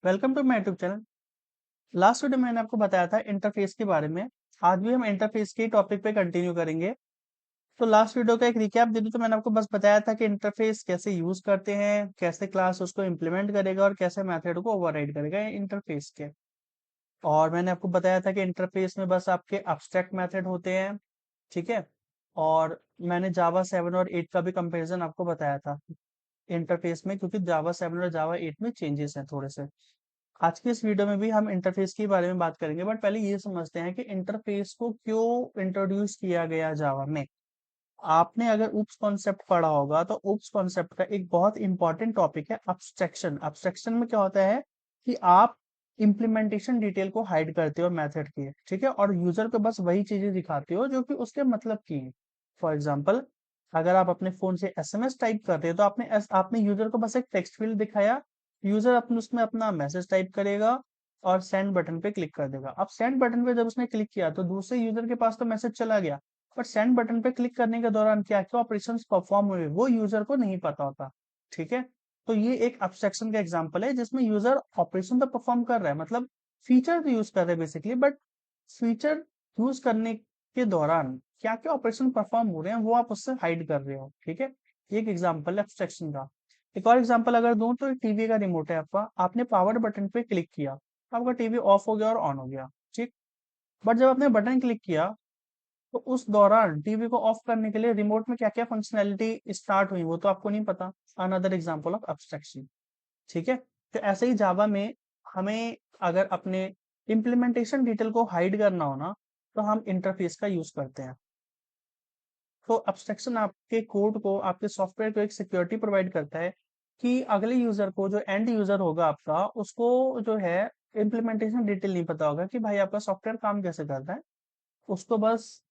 Welcome to my YouTube channel. Last video में मैंने आपको बताया था इंटरफेस के बारे में। आज भी हम इंटरफेस के टॉपिक पे कंटिन्यू करेंगे। तो लास्ट वीडियो का एक रिकैप दे दूं तो मैंने आपको बस बताया था कि इंटरफेस कैसे यूज करते हैं, कैसे क्लास उसको इम्प्लीमेंट करेगा और कैसे मेथड को ओवरराइड करेगा इंटरफेस के। और मैंने आपको बताया था कि इंटरफेस में बस आपके एब्स्ट्रैक्ट मेथड होते हैं, ठीक है। और मैंने जावा 7 और 8 का भी कंपैरिजन आपको बताया था इंटरफेस में, क्योंकि जावा 7 और जावा 8 में चेंजेस हैं थोड़े से। आज की इस वीडियो में भी हम इंटरफेस के बारे में बात करेंगे, बट पहले ये समझते हैं कि इंटरफेस को क्यों इंट्रोड्यूस किया गया जावा में। आपने अगर उप्स कॉन्सेप्ट पढ़ा होगा तो उप्स कॉन्सेप्ट का एक बहुत इंपॉर्टेंट टॉपिक है अब्स्ट्रक्शन। अब्स्ट्रक्शन में क्या होता है कि आप इम्प्लीमेंटेशन डिटेल को हाइड करते हो मेथड की, ठीक है, और यूजर को बस वही चीजें दिखाते हो जो कि उसके मतलब की है। फॉर एग्जाम्पल, अगर आप अपने फोन से एसएमएस टाइप कर रहे हो तो आपने यूजर को बस एक टेक्स्ट फील्ड दिखाया। यूजर अपने उसमें अपना मैसेज टाइप करेगा और सेंड बटन पे क्लिक कर देगा। अब सेंड बटन पे जब उसने क्लिक किया तो दूसरे यूजर के पास तो मैसेज चला गया, पर सेंड बटन पे क्लिक करने के दौरान क्या क्या ऑपरेशंस परफॉर्म हुए वो यूजर को नहीं पता होता, ठीक है। तो ये एक एब्स्ट्रक्शन का एग्जांपल है जिसमें यूजर ऑपरेशन तो परफॉर्म कर रहा है, मतलब फीचर तो यूज कर रहे हैं बेसिकली, बट फीचर यूज करने के दौरान क्या क्या ऑपरेशन परफॉर्म हो रहे हैं वो आप उससे हाइड कर रहे हो, ठीक है। ये एक एग्जांपल है एब्स्ट्रक्शन का। एक और एग्जांपल अगर दूं तो टीवी का रिमोट है आपका, आपने पावर बटन पे क्लिक किया, आपका टीवी ऑफ हो गया और ऑन हो गया, ठीक। बट जब आपने बटन क्लिक किया तो उस दौरान टीवी को ऑफ करने के लिए रिमोट में क्या क्या फंक्शनैलिटी स्टार्ट हुई वो तो आपको नहीं पता। अनदर एग्जांपल ऑफ एब्स्ट्रक्शन, ठीक है। तो ऐसे ही जावा में हमें अगर अपने इम्प्लीमेंटेशन डिटेल को हाइड करना हो ना, तो हम इंटरफेस का यूज करते हैं। तो एब्स्ट्रक्शन आपके कोड को, आपके सॉफ्टवेयर को एक सिक्योरिटी प्रोवाइड करता है कि अगले यूजर को, जो एंड यूजर होगा आपका, उसको जो है इम्प्लीमेंटेशन डिटेल नहीं पता होगा कि भाई आपका सॉफ्टवेयर काम कैसे करता है। उसको बस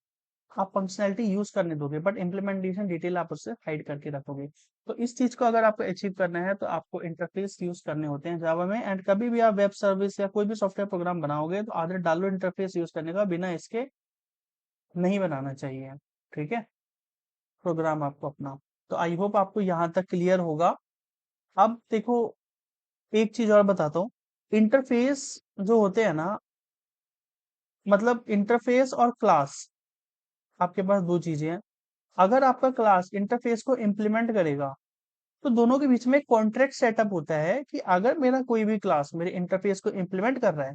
आप फंक्शनैलिटी यूज करने दोगे, बट इम्प्लीमेंटेशन डिटेल आप उससे हाइड करके रखोगे। तो इस चीज को अगर आपको अचीव करना है तो आपको इंटरफेस यूज करने होते हैं जावा में। एंड कभी भी आप वेब सर्विस या कोई भी सॉफ्टवेयर प्रोग्राम बनाओगे तो आदत डालो इंटरफेस यूज करने का, बिना इसके नहीं बनाना चाहिए, ठीक है, प्रोग्राम आपको अपना। तो आई होप आपको यहाँ तक क्लियर होगा। अब देखो, एक चीज और बताता हूँ। इंटरफेस जो होते हैं ना, मतलब इंटरफेस और क्लास, आपके पास दो चीजें हैं। अगर आपका क्लास इंटरफेस को इम्प्लीमेंट करेगा तो दोनों के बीच में एक कॉन्ट्रैक्ट सेटअप होता है कि अगर मेरा कोई भी क्लास मेरे इंटरफेस को इम्प्लीमेंट कर रहा है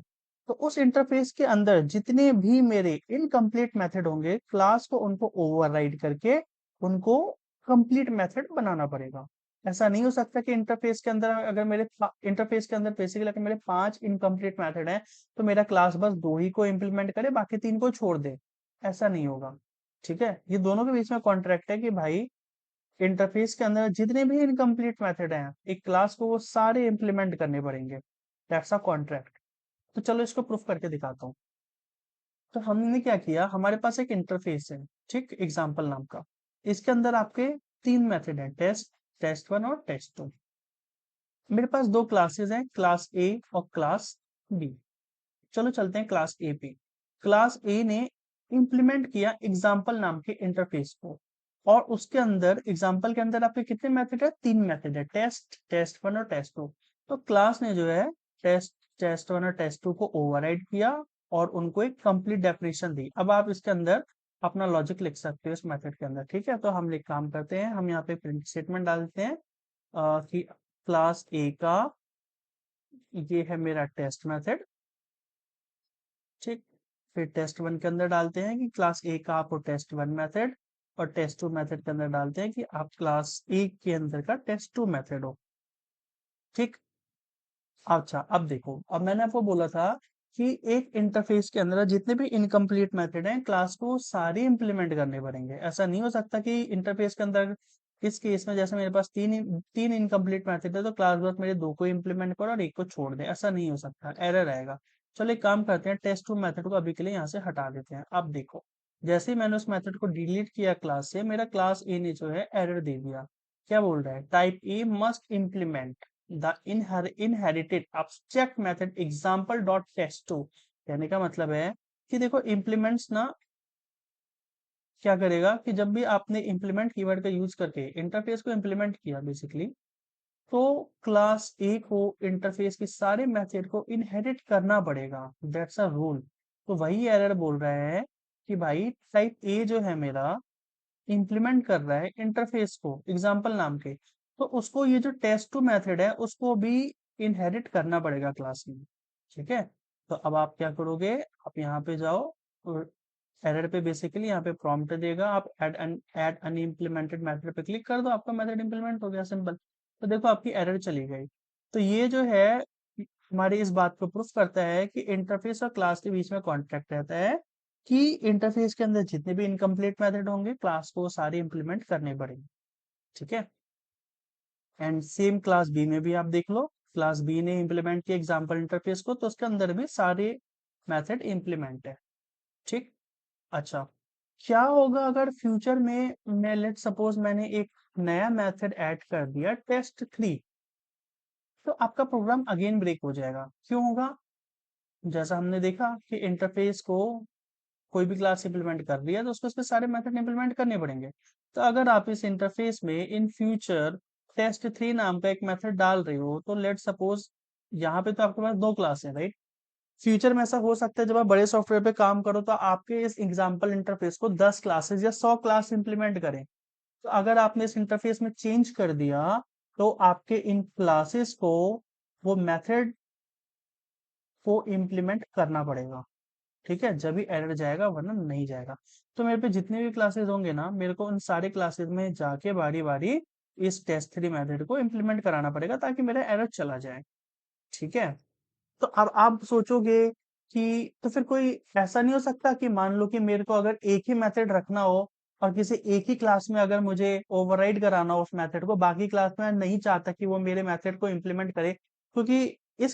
तो उस इंटरफेस के अंदर जितने भी मेरे इनकम्प्लीट मेथड होंगे, क्लास को उनको ओवरराइड करके उनको कंप्लीट मेथड बनाना पड़ेगा। ऐसा नहीं हो सकता कि इंटरफेस के अंदर अगर मेरे इंटरफेस के अंदर बेसिकली अगर मेरे 5 इनकम्प्लीट मेथड हैं तो मेरा क्लास बस 2 ही को इम्प्लीमेंट करे, बाकी 3 को छोड़ दे। ऐसा नहीं होगा, ठीक है। ये दोनों के बीच में कॉन्ट्रैक्ट है कि भाई इंटरफेस के अंदर जितने भी इनकम्प्लीट मेथड हैं एक क्लास को, वो सारे इंप्लीमेंट करने पड़ेंगे। That's a contract. तो चलो इसको प्रूफ करके दिखाता हूँ। तो हमने क्या किया, हमारे पास एक इंटरफेस है, ठीक, एग्जाम्पल नाम का। इसके अंदर आपके 3 मेथड हैं, टेस्ट, टेस्ट वन और टेस्ट टू। मेरे पास 2 क्लासेस हैं, क्लास ए और क्लास बी। चलो चलते हैं क्लास ए पे। क्लास ए ने इंप्लीमेंट किया एग्जाम्पल नाम के इंटरफेस को, और उसके अंदर एग्जाम्पल के अंदर आपके कितने मेथड है, 3 मेथड है, टेस्ट, टेस्ट वन और टेस्ट टू। तो क्लास ने जो है टेस्ट, टेस्ट वन और टेस्ट टू को ओवरराइड किया और उनको एक कंप्लीट डेफिनेशन दी। अब आप इसके अंदर अपना लॉजिक लिख सकते हो इस मेथड के अंदर, ठीक है। तो हम एक काम करते हैं, हम यहाँ पे प्रिंट स्टेटमेंट डालते हैं कि क्लास ए का ये है मेरा टेस्ट मेथड, ठीक। फिर टेस्ट वन के अंदर डालते हैं कि क्लास ए का आपको टेस्ट वन मेथड, और टेस्ट टू मेथड के अंदर डालते हैं कि आप क्लास ए के अंदर का टेस्ट टू मेथड हो, ठीक। अच्छा, अब देखो, अब मैंने आपको बोला था कि एक इंटरफेस के अंदर जितने भी इनकम्प्लीट मेथड हैं क्लास को सारे इंप्लीमेंट करने पड़ेंगे। ऐसा नहीं हो सकता कि इंटरफेस के अंदर इस केस में जैसे मेरे पास तीन इनकम्प्लीट मेथड है तो क्लास बस मेरे 2 को इंप्लीमेंट करो और 1 को छोड़ दे, ऐसा नहीं हो सकता, एरर आएगा। चलो एक काम करते हैं, टेस्ट टू मेथड को अभी के लिए यहाँ से हटा देते हैं। अब देखो, जैसे ही मैंने उस मेथड को डिलीट किया क्लास से, मेरा क्लास ए ने जो है एरर दे दिया। क्या बोल रहा है, type A must implement the inherited abstract method example dot test2। कहने का मतलब है कि देखो इम्प्लीमेंट्स ना क्या करेगा कि जब भी आपने इम्प्लीमेंट कीवर्ड का यूज करके इंटरफेस को इम्प्लीमेंट किया बेसिकली, तो क्लास ए को इंटरफेस के सारे मेथड को इनहेरिट करना पड़ेगा, दैट्स अ रूल। तो वही एरर बोल रहा है कि भाई टाइप ए जो है मेरा इंप्लीमेंट कर रहा है इंटरफेस को एग्जाम्पल नाम के, तो उसको ये जो टेस्ट टू मेथड है उसको भी इनहेरिट करना पड़ेगा क्लास में। ठीक है, तो अब आप क्या करोगे, आप यहाँ पे जाओ और एरर पे बेसिकली यहाँ पे प्रॉम्प्ट देगा, आप ऐड अनइम्प्लीमेंटेड मेथड पे क्लिक कर दो, आपका मेथड इंप्लीमेंट हो गया, सिंपल। तो देखो आपकी एरर चली गई। तो ये जो है हमारी इस बात को प्रूफ करता है कि इंटरफेस और क्लास के बीच में कॉन्ट्रैक्ट रहता है कि इंटरफेस के अंदर जितने भी इनकम्प्लीट मेथड होंगे क्लास को सारे इंप्लीमेंट करने पड़ेंगे। ठीक है, एंड सेम क्लास बी में भी आप देख लो, क्लास बी ने इंप्लीमेंट किया एग्जाम्पल इंटरफेस को, तो उसके अंदर भी सारे मेथड इंप्लीमेंट है। ठीक। अच्छा, क्या होगा अगर फ्यूचर में मैं लेट सपोज मैंने एक नया मेथड ऐड कर दिया टेस्ट 3, तो आपका प्रोग्राम अगेन ब्रेक हो जाएगा। क्यों होगा? जैसा हमने देखा कि इंटरफेस को कोई भी क्लास इंप्लीमेंट कर रही है तो उसको उसके सारे मेथड इंप्लीमेंट करने पड़ेंगे। तो अगर आप इस इंटरफेस में इन फ्यूचर टेस्ट 3 नाम का एक मेथड डाल रहे हो, तो लेट सपोज यहाँ पे तो आपके पास 2 क्लास है, राइट? फ्यूचर में ऐसा हो सकता है जब आप बड़े सॉफ्टवेयर पे काम करो तो आपके इस एग्जाम्पल इंटरफेस को 10 क्लासेस या 100 क्लास इंप्लीमेंट करें। तो अगर आपने इस इंटरफेस में चेंज कर दिया तो आपके इन क्लासेस को वो मेथड को इम्प्लीमेंट करना पड़ेगा। ठीक है, जब भी एरर जाएगा, वरना नहीं जाएगा। तो मेरे पे जितने भी क्लासेस होंगे ना, मेरे को उन सारे क्लासेस में जाके बारी बारी इस टेस्ट 3 मेथड को इम्प्लीमेंट कराना पड़ेगा ताकि मेरा एरर चला जाए। ठीक है, तो अब आप सोचोगे कि तो फिर कोई ऐसा नहीं हो सकता कि मान लो कि मेरे को अगर एक ही मेथड रखना हो और किसी एक ही क्लास में अगर मुझे ओवरराइड कराना हो उस मेथड को, बाकी क्लास में नहीं चाहता कि वो मेरे मेथड को इम्प्लीमेंट करे, क्योंकि इस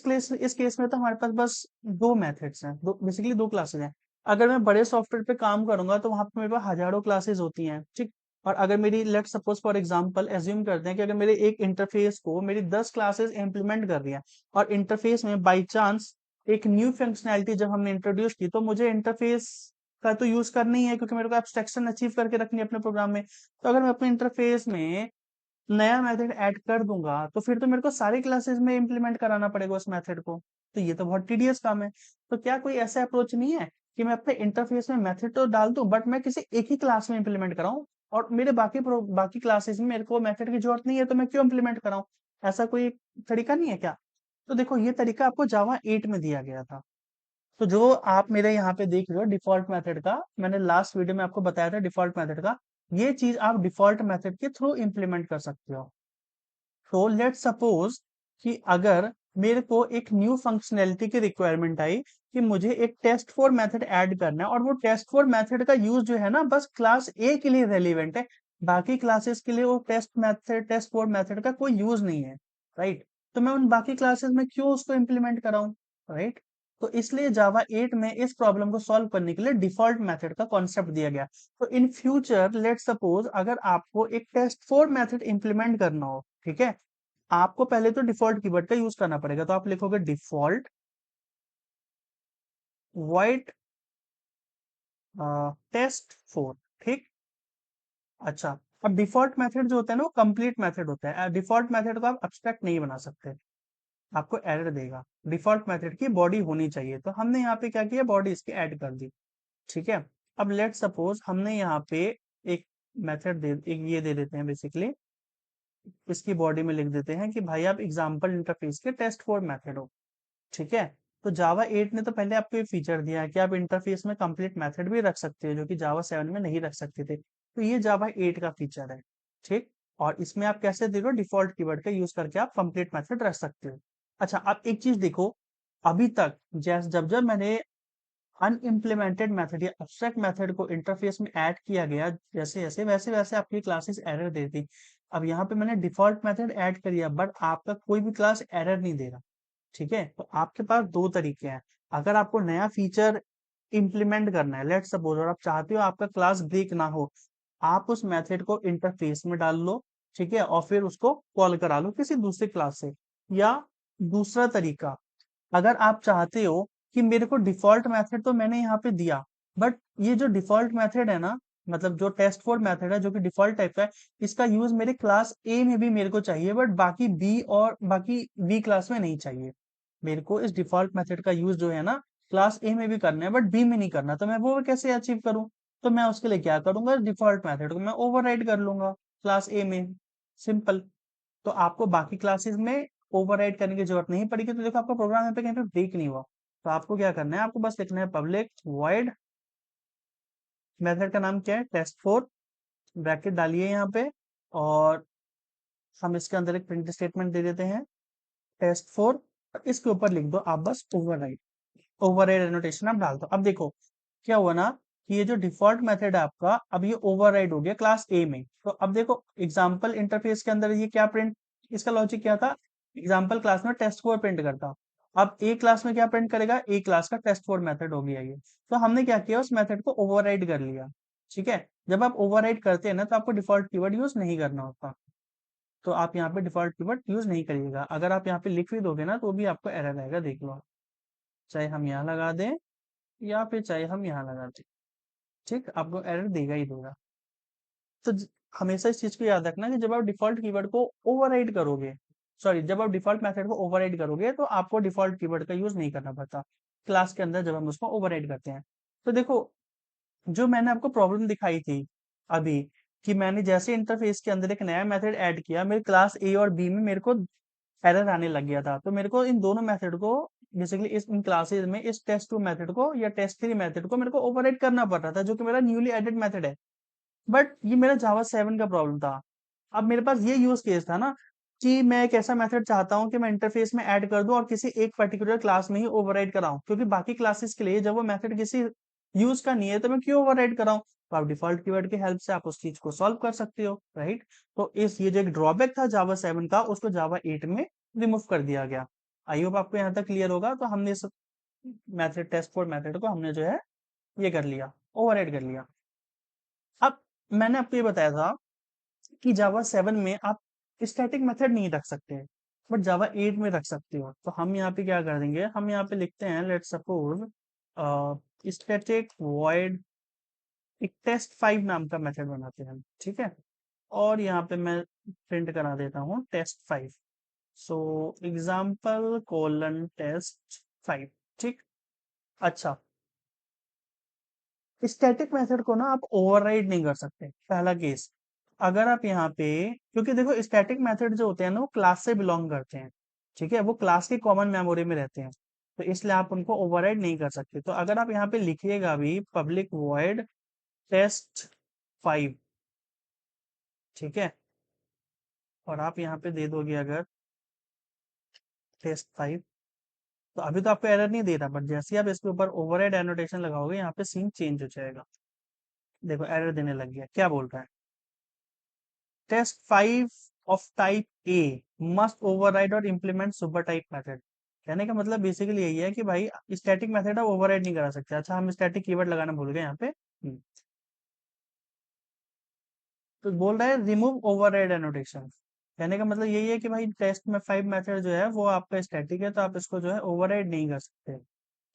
केस में तो हमारे पास बस 2 मेथड्स हैं, दो बेसिकली 2 क्लासेस हैं। अगर मैं बड़े सॉफ्टवेयर पे काम करूंगा तो वहां पे मेरे पास हजारों क्लासेस होती हैं। ठीक, और अगर मेरी let suppose for example assume करते हैं कि अगर मेरे एक इंटरफेस को मेरी 10 क्लासेस इंप्लीमेंट कर रही है और इंटरफेस में बाय चांस एक न्यू फंक्शनैलिटी जब हमने इंट्रोड्यूस की, तो मुझे इंटरफेस का तो यूज करना ही है क्योंकि मेरे को एब्स्ट्रैक्शन अचीव करके रखनी है अपने प्रोग्राम में। तो अगर मैं अपने इंटरफेस में नया मेथड ऐड कर दूंगा तो फिर तो मेरे को सारी क्लासेस में इंप्लीमेंट कराना पड़ेगा उस मेथड को। तो ये तो बहुत टीडियस काम है। तो क्या कोई ऐसा अप्रोच नहीं है कि मैं अपने इंटरफेस में मेथड तो डाल दूं बट मैं किसी एक ही क्लास में इंप्लीमेंट कराऊं, और मेरे बाकी क्लासेस में मेरे को मेथड की जरूरत नहीं है तो मैं क्यों इंप्लीमेंट कराऊं? ऐसा कोई तरीका नहीं है क्या? तो देखो ये तरीका आपको जावा 8 में दिया गया था। तो जो आप मेरे यहाँ पे देख रहे हो डिफॉल्ट मेथड का, मैंने लास्ट वीडियो में आपको बताया था डिफॉल्ट मेथड का, ये चीज आप डिफॉल्ट मेथड के थ्रू इंप्लीमेंट कर सकते हो। तो लेट सपोज कि अगर मेरे को एक न्यू फंक्शनैलिटी की रिक्वायरमेंट आई कि मुझे एक टेस्ट 4 मेथड ऐड करना है, और वो टेस्ट 4 मेथड का यूज जो है ना बस क्लास ए के लिए रेलिवेंट है, बाकी क्लासेस के लिए वो टेस्ट 4 मेथड का कोई यूज नहीं है, राइट? तो मैं उन बाकी क्लासेस में क्यों उसको इम्प्लीमेंट कराऊं, राइट? तो इसलिए जावा 8 में इस प्रॉब्लम को सॉल्व करने के लिए डिफॉल्ट मेथड का कॉन्सेप्ट दिया गया। तो इन फ्यूचर लेट सपोज अगर आपको एक टेस्ट 4 मेथड इंप्लीमेंट करना हो, ठीक है, आपको पहले तो डिफॉल्ट कीवर्ड का यूज करना पड़ेगा। तो आप लिखोगे डिफॉल्ट वॉइड टेस्ट 4। ठीक। अच्छा, अब डिफॉल्ट मेथड जो होता है ना वो कंप्लीट मेथड होता है। डिफॉल्ट मेथड को आप अब्स्ट्रैक्ट नहीं बना सकते, आपको एरर देगा। डिफॉल्ट मेथड की बॉडी होनी चाहिए, तो हमने यहाँ पे क्या किया, बॉडी इसकी ऐड कर दी। ठीक है, अब लेट सपोज हमने यहाँ पे एक मेथड एक ये दे देते हैं बेसिकली, इसकी बॉडी में लिख देते हैं कि भाई आप एग्जाम्पल इंटरफेस के टेस्ट 4 मेथड हो। ठीक है, तो जावा 8 ने तो पहले आपको ये फीचर दिया है कि आप इंटरफेस में कंप्लीट मेथड भी रख सकते हो, जो कि जावा 7 में नहीं रख सकते थे। तो ये जावा 8 का फीचर है। ठीक, और इसमें आप कैसे देखो डिफॉल्ट कीवर्ड का यूज करके आप कंप्लीट मेथड रख सकते हो। अच्छा, आप एक चीज देखो, अभी तक जैसे जब जब मैंने अनइम्प्लीमेंटेड मेथड या एब्स्ट्रैक्ट मेथड को इंटरफेस में ऐड किया गया, जैसे जैसे वैसे वैसे आपकी क्लासेस एरर देती। अब यहाँ पे मैंने डिफॉल्ट मेथड ऐड कर दिया बट आपका कोई भी क्लास एरर नहीं दे रहा। ठीक है, तो आपके पास 2 तरीके हैं। अगर आपको नया फीचर इंप्लीमेंट करना है लेट सपोज, और आप चाहते हो आपका क्लास ब्रेक ना हो, आप उस मेथड को इंटरफेस में डाल लो। ठीक है, और फिर उसको कॉल करा लो किसी दूसरी क्लास से। या दूसरा तरीका, अगर आप चाहते हो कि मेरे को डिफॉल्ट मेथड तो मैंने यहाँ पे दिया, बट ये जो डिफॉल्ट मेथड है ना, मतलब जो टेस्ट फोर मेथड है जो कि डिफॉल्ट टाइप का है, इसका यूज मेरे क्लास ए में भी मेरे को चाहिए, बट बाकी बी और बाकी बी क्लास में नहीं चाहिए। मेरे को इस डिफॉल्ट मेथड का यूज जो है ना क्लास ए में भी करना है बट बी में नहीं करना, तो मैं वो कैसे अचीव करूं? तो मैं उसके लिए क्या करूंगा, डिफॉल्ट मेथड को मैं ओवरराइड कर लूंगा क्लास ए में, सिंपल। तो आपको बाकी क्लासेस में ओवरराइड करने की जरूरत नहीं पड़ेगी। तो देखो आपका प्रोग्राम यहाँ पे कहीं पे ब्रेक नहीं हुआ। तो आपको क्या करना है, आपको बस लिखना है पब्लिक वॉइड, मेथड का नाम क्या है, टेस्ट फोर, ब्रैकेट डालिए यहाँ पे, और हम इसके अंदर एक प्रिंट स्टेटमेंट दे देते हैं, टेस्ट फोर, इसके ऊपर लिख दो आप बस ओवरराइड। ओवरराइड एनोटेशन आप डाल दो। अब देखो क्या हुआ ना, कि ये जो डिफॉल्ट मेथड है आपका, अब ये ओवरराइड हो गया क्लास ए में। तो अब देखो एग्जांपल इंटरफेस के अंदर ये क्या प्रिंट, इसका लॉजिक क्या था, एग्जांपल क्लास में टेस्ट फोर प्रिंट करता। अब ए क्लास में क्या प्रिंट करेगा, ए क्लास का टेस्ट फोर मेथड हो गया ये। तो हमने क्या किया, उस मेथड को ओवरराइड कर लिया। ठीक है, जब आप ओवरराइड करते हैं ना तो आपको डिफॉल्ट कीवर्ड यूज नहीं करना होता। तो आप यहाँ पे डिफॉल्ट कीवर्ड यूज नहीं करिएगा। अगर आप यहाँ पे लिख भी दोगे ना तो भी आपको एरर आएगा, देख लो। चाहे हम यहाँ लगा दें या फिर चाहे हम यहाँ लगा दें, ठीक, आपको एरर देगा ही देगा। तो हमेशा इस चीज को याद रखना कि जब आप डिफॉल्ट कीवर्ड को ओवरराइड करोगे, सॉरी, जब आप डिफॉल्ट मेथड को ओवरराइड करोगे तो आपको डिफॉल्ट कीवर्ड का यूज नहीं करना पड़ता क्लास के अंदर जब हम उसको ओवरराइड करते हैं। तो देखो जो मैंने आपको प्रॉब्लम दिखाई थी अभी, कि मैंने जैसे इंटरफेस के अंदर एक नया मेथड ऐड किया, मेरे क्लास ए और बी में मेरे को एरर आने लग गया था। तो मेरे को इन दोनों मेथड को बेसिकली इस इन क्लासेस में इस टेस्ट टू मेथड को या टेस्ट थ्री मेथड को मेरे को ओवरराइड करना पड़ रहा था, जो कि मेरा न्यूली एडेड मेथड है। बट ये मेरा जावा 7 का प्रॉब्लम था। अब मेरे पास ये यूज केस था ना, कि मैं एक ऐसा मेथड चाहता हूँ कि मैं इंटरफेस में ऐड कर दूं और किसी एक पर्टिकुलर क्लास में ही ओवरराइड कराऊं, क्योंकि बाकी क्लासेस के लिए जब वो मेथड किसी यूज का नहीं है तो मैं क्यों ओवरराइड कराऊं। तो आप डिफॉल्ट कीवर्ड की हेल्प से आप उस चीज को सॉल्व कर सकते हो, राइट। तो इस ये जो एक ड्रॉबैक था जावा 7 का, उसको जावा 8 में रिमूव कर दिया गया। आई होप आपको यहाँ तक क्लियर होगा। तो हमने इस मेथड टेस्ट फोर मेथड को हमने जो है ये कर लिया, ओवरराइड कर लिया। अब मैंने आपको ये बताया था कि जावा 7 में आप स्टैटिक मेथड नहीं रख सकते, बट जावा 8 में रख सकते हो। तो हम यहाँ पे क्या कर देंगे, हम यहाँ पे लिखते हैं लेट सपोज स्टैटिक वॉइड, एक टेस्ट 5 नाम का मेथड बनाते हैं, ठीक है। और यहाँ पे मैं प्रिंट करा देता हूँ test 5, so example colon test 5, ठीक। अच्छा, स्टैटिक मेथड को ना आप ओवरराइड नहीं कर सकते, पहला केस। अगर आप यहाँ पे, क्योंकि देखो स्टैटिक मेथड जो होते हैं ना वो क्लास से बिलोंग करते हैं, ठीक है, वो क्लास की कॉमन मेमोरी में रहते हैं। तो इसलिए आप उनको ओवरराइड नहीं कर सकते। तो अगर आप यहाँ पे लिखिएगा भी पब्लिक वॉइड टेस्ट 5, ठीक है, और आप यहाँ पे दे दोगे अगर टेस्ट 5, तो अभी तो आपको एरर नहीं दे रहा, बट जैसे ही आप इसके ऊपर ओवरराइड एनोटेशन लगाओगे यहाँ पे सीन चेंज हो जाएगा। देखो एरर देने लग गया, क्या बोल रहा है, test 5 of type A must override और इम्प्लीमेंट सुपर टाइप मेथड। कहने का मतलब बेसिकली यही है कि भाई स्टैटिक मेथड आप ओवरराइड नहीं करा सकते। अच्छा, हम स्टैटिक कीवर्ड लगाना भूल गए यहाँ पे। तो बोल रहा है रिमूव ओवरराइड एनोटेशन। कहने का मतलब यही है कि भाई टेस्ट में 5 मेथड जो है वो आपका स्टैटिक है, तो आप इसको जो है ओवरराइड नहीं कर सकते,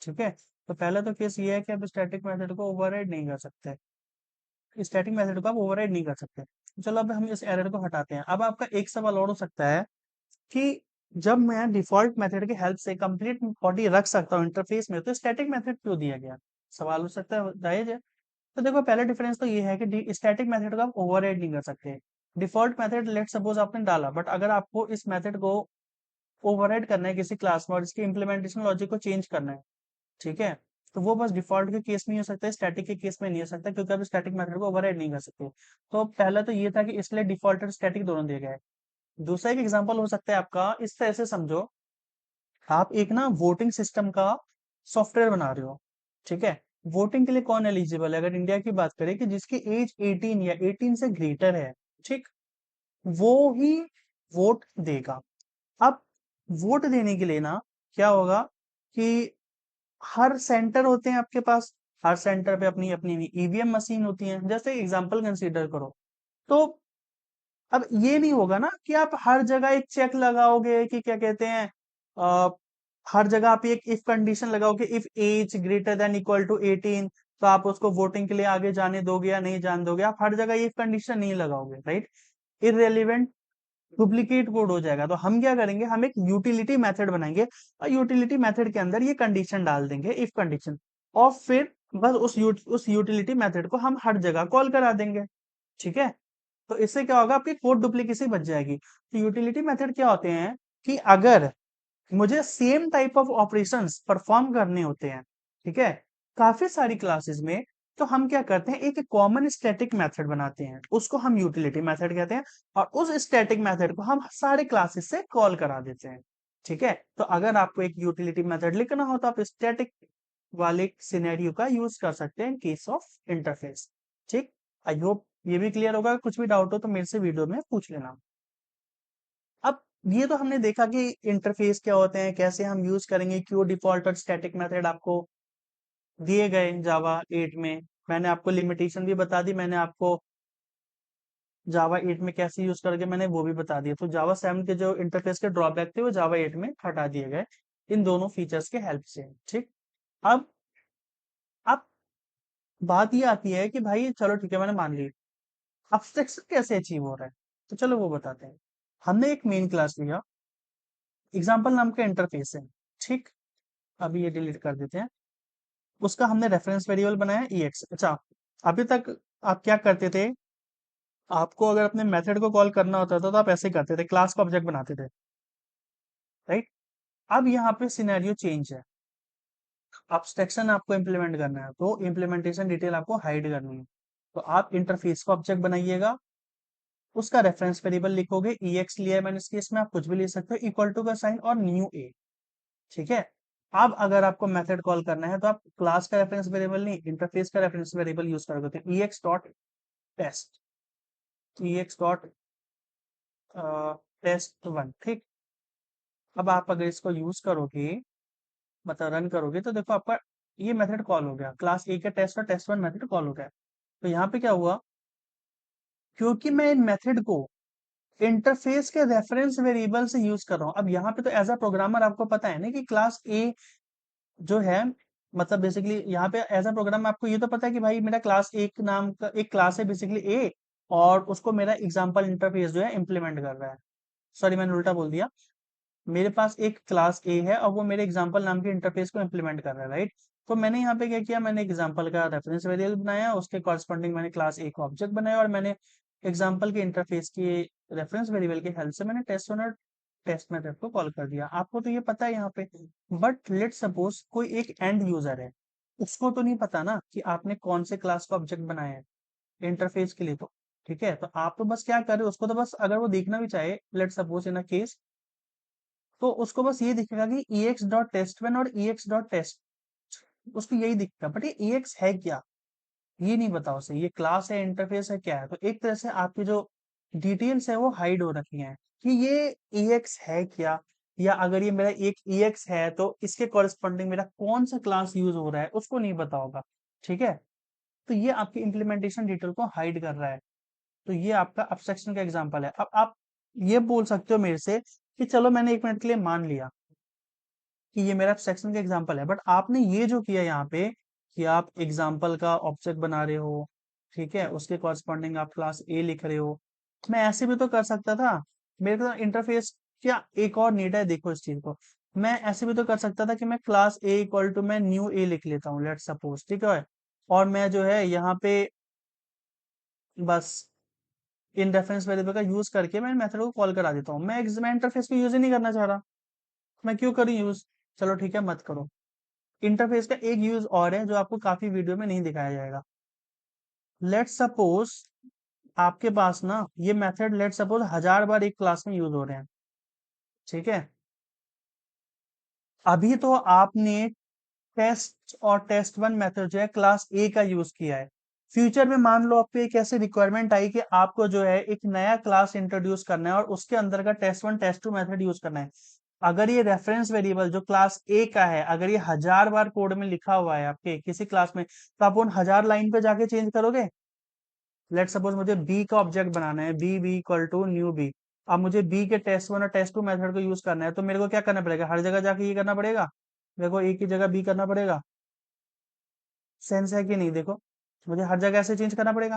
ठीक है। तो पहला तो केस ये है कि आप स्टैटिक मेथड को ओवरराइड नहीं कर सकते, स्टैटिक मेथड को आप ओवरराइड नहीं कर सकते। चलो अब हम इस एरर को हटाते हैं। अब आपका एक सवाल और हो सकता है कि जब मैं डिफॉल्ट मेथड की हेल्प से कंप्लीट बॉडी रख सकता हूँ इंटरफेस में, तो स्टैटिक मेथड क्यों दिया गया, सवाल हो सकता है, जायज है। तो देखो पहला डिफरेंस तो ये है कि स्टैटिक मेथड को आप ओवरराइड नहीं कर सकते। डिफॉल्ट मेथड लेट सपोज आपने डाला, बट अगर आपको इस मेथड को ओवरराइड करना है किसी क्लास में और इसकी इम्प्लीमेंटेशन लॉजिक को चेंज करना है, ठीक है, तो वो बस डिफॉल्ट के केस में ही हो सकता है, स्टैटिक के केस में नहीं हो सकता, क्योंकि आप स्टैटिक मेथड को ओवरराइड नहीं कर सकते। तो पहला तो ये था कि इसलिए डिफॉल्ट और स्टैटिक दोनों दिए गए। दूसरा एक एग्जांपल हो सकता है आपका, इस तरह से समझो, आप एक ना वोटिंग सिस्टम का सॉफ्टवेयर बना रहे हो, ठीक है। वोटिंग के लिए कौन एलिजिबल है, अगर इंडिया की बात करें, कि जिसकी एज 18 या 18 से ग्रेटर है, ठीक, वो ही वोट देगा। अब वोट देने के लिए ना क्या होगा, कि हर सेंटर होते हैं आपके पास, हर सेंटर पे अपनी अपनी ईवीएम मशीन होती है, जैसे एग्जांपल कंसीडर करो। तो अब ये नहीं होगा ना कि आप हर जगह एक चेक लगाओगे कि क्या कहते हैं, आ, हर जगह आप एक इफ कंडीशन लगाओगे, if age greater than equal to 18, तो आप उसको वोटिंग के लिए आगे जाने दोगे या नहीं जाने दोगे, आप हर जगह ये कंडीशन नहीं लगाओगे, राइट। इररेलेवेंट डुप्लीकेट कोड हो जाएगा। तो हम क्या करेंगे, हम एक यूटिलिटी मेथड बनाएंगे और यूटिलिटी मेथड के अंदर ये कंडीशन डाल देंगे, इफ कंडीशन, और फिर बस उस यूटिलिटी मेथड को हम हर जगह कॉल करा देंगे, ठीक है। तो इससे क्या होगा, आपकी कोड डुप्लीकेसी बच जाएगी। तो यूटिलिटी मेथड क्या होते हैं कि अगर मुझे same type of operations perform करने होते हैं, ठीक है, काफी सारी क्लासेस में, तो हम क्या करते हैं, एक कॉमन स्टैटिक मेथड बनाते हैं, उसको हम यूटिलिटी मेथड कहते हैं, और उस स्टैटिक मेथड को हम सारे क्लासेस से कॉल करा देते हैं, ठीक है। तो अगर आपको एक यूटिलिटी मेथड लिखना हो तो आप स्टैटिक वाले सिनेरियो का यूज कर सकते हैं केस ऑफ इंटरफेस, ठीक। आई होप ये भी क्लियर होगा। कुछ भी डाउट हो तो मेरे से वीडियो में पूछ लेना। अब ये तो हमने देखा कि इंटरफेस क्या होते हैं, कैसे हम यूज करेंगे, क्यों डिफॉल्ट और स्टैटिक मेथड आपको दिए गए जावा 8 में। मैंने आपको लिमिटेशन भी बता दी, मैंने आपको जावा 8 में कैसे यूज करके मैंने वो भी बता दिया। तो जावा 7 के जो इंटरफेस के ड्रॉबैक थे वो जावा 8 में हटा दिए गए इन दोनों फीचर्स के हेल्प से, ठीक। अब बात ये आती है कि भाई चलो ठीक है, मैंने मान ली, अब्स्ट्रक्शन कैसे अचीव हो रहा है, तो चलो वो बताते हैं। हमने एक मेन क्लास लिया, एग्जाम्पल नाम का इंटरफेस है, ठीक। अभी ये डिलीट कर देते हैं। उसका हमने रेफरेंस वेरिएबल बनाया EX। अच्छा, अभी तक आप क्या करते थे, आपको अगर अपने मेथड को कॉल करना होता था तो आप ऐसे करते थे, क्लास का ऑब्जेक्ट बनाते थे, राइट। अब यहाँ पे सिनेरियो चेंज है, अब्स्ट्रक्शन आपको इम्प्लीमेंट करना है, तो इम्प्लीमेंटेशन डिटेल आपको हाइड करनी है। तो आप इंटरफेस का ऑब्जेक्ट बनाइएगा, उसका रेफरेंस वेरिएबल लिखोगे, EX लिया है मैंने इस केस में, आप कुछ भी ले सकते हो, इक्वल टू का साइन और न्यू ए, ठीक है। अब अगर आपको मेथड कॉल करना है तो आप क्लास का रेफरेंस वेरिएबल नहीं, इंटरफेस का रेफरेंस वेरिएबल यूज करोगे, तो EX dot test, EX dot test one, ठीक। अब आप अगर इसको यूज करोगे, मतलब रन करोगे, तो देखो आपका ये मेथड कॉल हो गया, क्लास ए का टेस्ट और टेस्ट वन मेथड कॉल हो गया। तो यहाँ पे क्या हुआ, क्योंकि मैं इन मेथड को इंटरफेस के रेफरेंस वेरिएबल से यूज कर रहा हूँ। अब यहाँ पे तो एज अ प्रोग्रामर आपको पता है ना कि क्लास ए जो है, मतलब बेसिकली यहाँ पे एज अ प्रोग्राम आपको ये तो पता है कि भाई मेरा क्लास एक नाम का एक क्लास है बेसिकली ए, और उसको मेरा एग्जांपल इंटरफेस जो है इम्प्लीमेंट कर रहा है। सॉरी, मैंने उल्टा बोल दिया। मेरे पास एक क्लास ए है और वो मेरे एग्जांपल नाम के इंटरफेस को इम्प्लीमेंट कर रहा है, राइट। तो मैंने यहाँ पे क्या किया, मैंने एग्जांपल का रेफरेंस वेरिएबल बनाया, उसके कॉरस्पॉन्डिंग मैंने क्लास ए का ऑब्जेक्ट बनाया, और मैंने एग्जांपल के इंटरफेस के रेफरेंस वेरिएबल की हेल्प से मैंने टेस्ट वन और टेस्ट मेथड को कॉल कर दिया। आपको तो ये पता है यहाँ पे, बट लेट सपोज कोई एक एंड यूजर है, उसको तो नहीं पता ना कि आपने कौन से क्लास का ऑब्जेक्ट बनाया है इंटरफेस के लिए, तो ठीक है। तो आप तो बस क्या कर रहे हो, उसको तो बस अगर वो देखना भी चाहे, let suppose in a case, तो उसको बस ये दिखेगा कि EX डॉट टेस्ट वन और EX डॉट टेस्ट, उसको यही दिखेगा, बट ये EX है क्या, ये नहीं पता उसे, ये क्लास है, इंटरफेस है, क्या है। तो एक तरह से आपकी जो डिटेल्स है वो हाइड हो रखी हैं कि ये EX है क्या, या अगर ये मेरा एक EX है तो इसके कॉरेस्पॉन्डिंग मेरा कौन सा क्लास यूज हो रहा है उसको नहीं पता होगा, ठीक है। तो ये आपकी इंप्लीमेंटेशन डिटेल को हाइड कर रहा है। तो ये आपका अब्स्ट्रक्शन का एग्जांपल है। अब आप ये बोल सकते हो मेरे से कि चलो मैंने एक मिनट के लिए मान लिया कि ये मेरा सेक्शन का एग्जांपल है, बट आपने ये जो किया यहाँ पे कि आप एग्जांपल का ऑब्जेक्ट बना रहे हो, ठीक है, उसके कॉरस्पॉन्डिंग आप क्लास ए लिख रहे हो, मैं ऐसे भी तो कर सकता था। मेरे को इंटरफेस क्या एक और नीड है, देखो इस चीज को, मैं ऐसे भी तो कर सकता था कि मैं क्लास ए इक्वल टू मैं न्यू ए लिख लेता हूँ, लेट सपोज, ठीक है, और मैं जो है यहाँ पे बस इन रेफरेंस वेरिएबल का यूज करके मैं मेथड को कॉल करा देता हूँ। मैं इंटरफेस को यूज ही नहीं करना चाह रहा, मैं क्यों करूँ यूज। चलो ठीक है, मत करो। इंटरफेस का एक यूज और है जो आपको काफी वीडियो में नहीं दिखाया जाएगा। लेट सपोज आपके पास ना ये मेथड लेट सपोज 1000 बार एक क्लास में यूज हो रहे हैं, ठीक है। अभी तो आपने टेस्ट और टेस्ट वन मेथड जो है क्लास ए का यूज किया है। फ्यूचर में मान लो आपको एक ऐसी रिक्वायरमेंट आई कि आपको जो है एक नया क्लास इंट्रोड्यूस करना है और उसके अंदर का test one test two method use करना है। अगर ये रेफरेंस वेरिएबल जो क्लास ए का है, अगर ये 1000 बार कोड में लिखा हुआ है आपके किसी क्लास में, तो आप उन 1000 लाइन पे जाके चेंज करोगे। लेट सपोज मुझे बी का ऑब्जेक्ट बनाना है, B equal to new B. अब मुझे बी के टेस्ट वन और टेस्ट टू मेथड को यूज करना है, तो मेरे को क्या करना पड़ेगा, हर जगह जाके ये करना पड़ेगा, मेरे को एक ही जगह बी करना पड़ेगा। सेंस है कि नहीं देखो, मुझे हर जगह ऐसे चेंज करना पड़ेगा।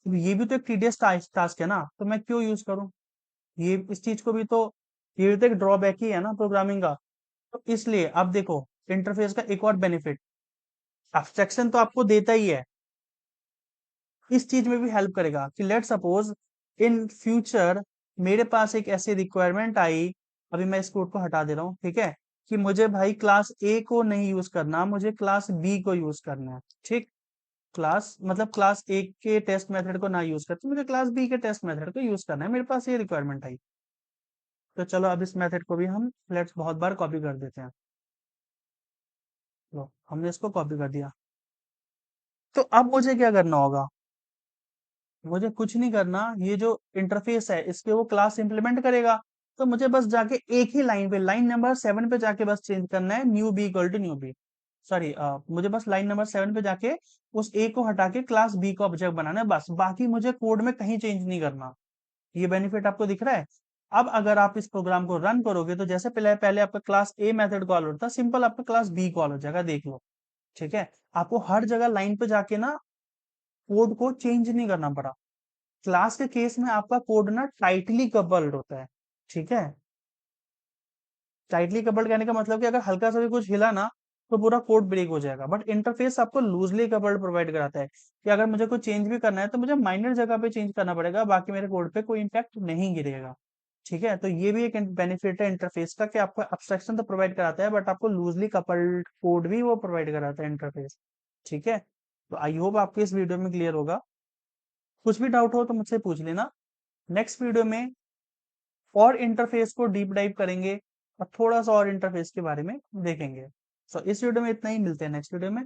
अब ये भी तो एक टीडियस टास्क है ना, तो मैं क्यों यूज करूं? ये इस चीज को भी तो, ये भी तो एक ड्रॉबैक ही है ना प्रोग्रामिंग का। तो इसलिए अब देखो, इंटरफेस का एक और बेनिफिट, एब्स्ट्रैक्शन तो आपको देता ही है, इस चीज में भी हेल्प करेगा कि लेट सपोज इन फ्यूचर मेरे पास एक ऐसी रिक्वायरमेंट आई, अभी मैं इस कोड को हटा दे रहा हूँ, ठीक है, कि मुझे भाई क्लास ए को नहीं यूज करना, मुझे क्लास बी को यूज करना है, ठीक। क्लास मतलब क्लास ए के टेस्ट मेथड को ना यूज करके मुझे क्लास बी के टेस्ट मेथड को यूज करना है, मेरे पास ये रिक्वायरमेंट आई। तो चलो अब इस मेथड को भी हम लेट्स बहुत बार कॉपी कर देते हैं। लो हमने इसको कॉपी कर दिया। तो अब मुझे क्या करना होगा? मुझे कुछ नहीं करना, ये जो इंटरफेस है इस पे वो क्लास इंप्लीमेंट करेगा। तो मुझे बस जाके एक ही लाइन पे, लाइन नंबर 7 पे जाके बस चेंज करना है new B equal to new B. Sorry, मुझे बस लाइन नंबर 7 पे जाके उस ए को हटा के क्लास बी को ऑब्जेक्ट बनाना है, बस बाकी मुझे कोड में कहीं चेंज नहीं करना। ये बेनिफिट आपको दिख रहा है? अब अगर आप इस प्रोग्राम को रन करोगे तो जैसे पहले पहले आपका क्लास ए मेथड कॉल होता था, सिंपल आपका क्लास बी कॉल हो जाएगा, देख लो। ठीक है, आपको हर जगह लाइन पे जाके ना कोड को चेंज नहीं करना पड़ा। क्लास के केस में आपका कोड ना टाइटली कपल्ड होता है, ठीक है। टाइटली कपल्ड कहने का मतलब कि अगर हल्का सा भी कुछ हिला ना तो पूरा कोड ब्रेक हो जाएगा, बट इंटरफेस आपको लूजली कपल्ड प्रोवाइड कराता है कि अगर मुझे कोई चेंज भी करना है तो मुझे माइनर जगह पे चेंज करना पड़ेगा, बाकी मेरे कोड पे कोई इम्पैक्ट नहीं गिरेगा। ठीक है, तो ये भी एक बेनिफिट है इंटरफेस का कि आपको एब्स्ट्रैक्शन तो प्रोवाइड कराता है बट आपको लूजली कपल्ड कोड भी वो प्रोवाइड कराता है इंटरफेस। ठीक है, तो आई होप आपको इस वीडियो में क्लियर होगा। कुछ भी डाउट हो तो मुझसे पूछ लेना। नेक्स्ट वीडियो में और इंटरफेस को डीप डाइव करेंगे और थोड़ा सा और इंटरफेस के बारे में देखेंगे। सो इस वीडियो में इतना ही, मिलते हैं नेक्स्ट वीडियो में।